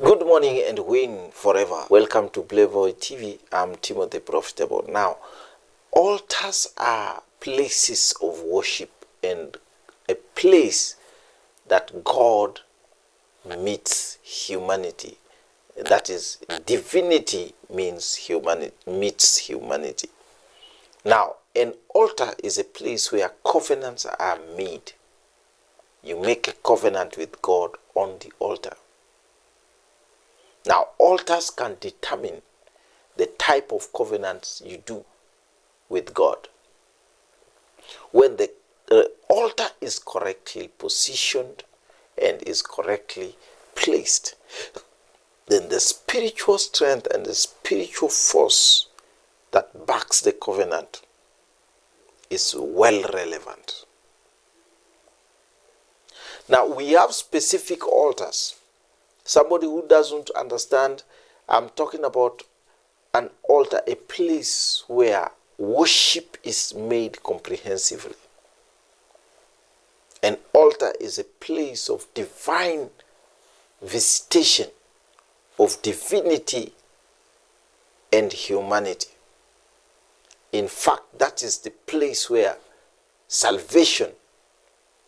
Good morning and win forever. Welcome to Blevoy TV. I'm Timothy Profitable. Now, altars are places of worship and a place that God meets humanity. That is, divinity means humanity, meets humanity. Now, an altar is a place where covenants are made. You make a covenant with God on the altar. Now, altars can determine the type of covenants you do with God. When the altar is correctly positioned and is correctly placed, then the spiritual strength and the spiritual force that backs the covenant is well relevant. Now, we have specific altars. Somebody who doesn't understand, I'm talking about an altar, a place where worship is made comprehensively. An altar is a place of divine visitation of divinity and humanity. In fact, that is the place where salvation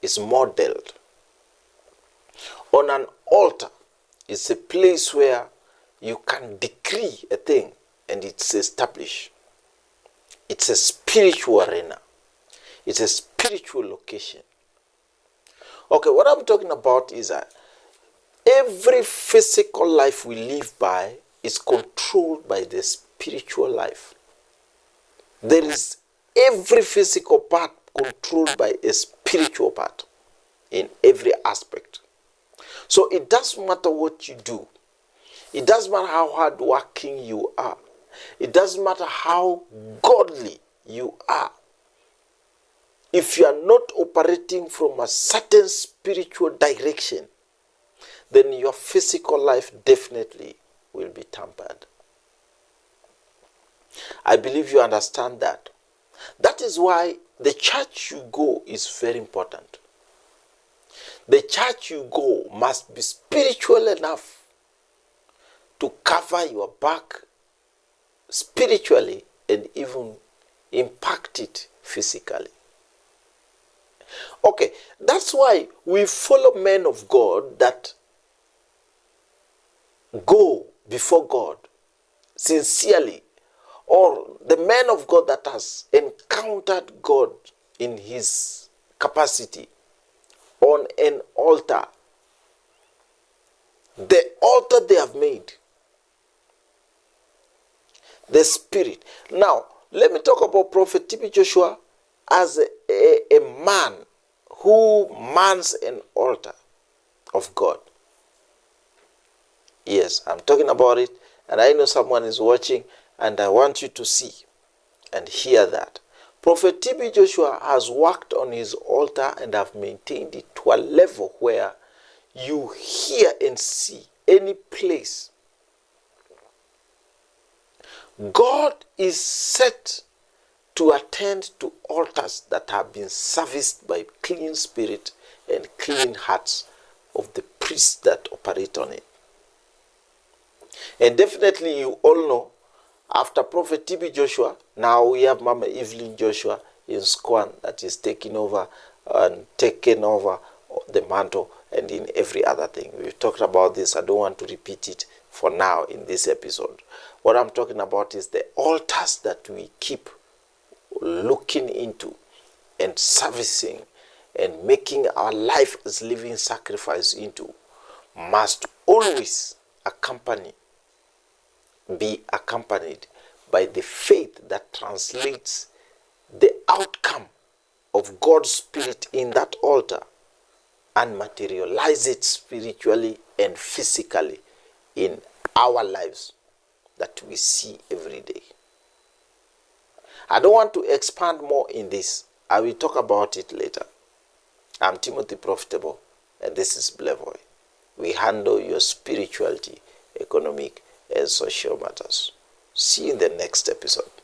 is modeled. On an altar, it's a place where you can decree a thing and it's established. It's a spiritual arena. It's a spiritual location. Okay, what I'm talking about is that every physical life we live by is controlled by the spiritual life. There is every physical part controlled by a spiritual part in every aspect. So it doesn't matter what you do. It doesn't matter how hardworking you are. It doesn't matter how godly you are. If you are not operating from a certain spiritual direction, then your physical life definitely will be tampered. I believe you understand that. That is why the church you go is very important. The church you go must be spiritual enough to cover your back spiritually and even impact it physically. Okay, that's why we follow men of God that go before God sincerely, or the man of God that has encountered God in his capacity on an altar. The altar they have made, the spirit. Now, let me talk about Prophet tb.joshua as a man who mans an altar of God. Yes, I'm talking about it, and I know someone is watching, and I want you to see and hear that. Prophet tb.joshua has worked on his altar and have maintained it to a level where you hear and see any place. God is set to attend to altars that have been serviced by clean spirit and clean hearts of the priests that operate on it. And definitely you all know, after Prophet tb.joshua, now we have Mama Evelyn Joshua in Squan that is taking over and taking over the mantle and in every other thing. We've talked about this. I don't want to repeat it for now in this episode. What I'm talking about is the altars that we keep looking into and servicing and making our life as living sacrifice into must always be accompanied by the faith that translates the outcome of God's Spirit in that altar and materialize it spiritually and physically in our lives that we see every day. I don't want to expand more in this. I will talk about it later. I'm Timothy Profitable, and this is Blevoy. We handle your spirituality, economic, and social matters. See you in the next episode.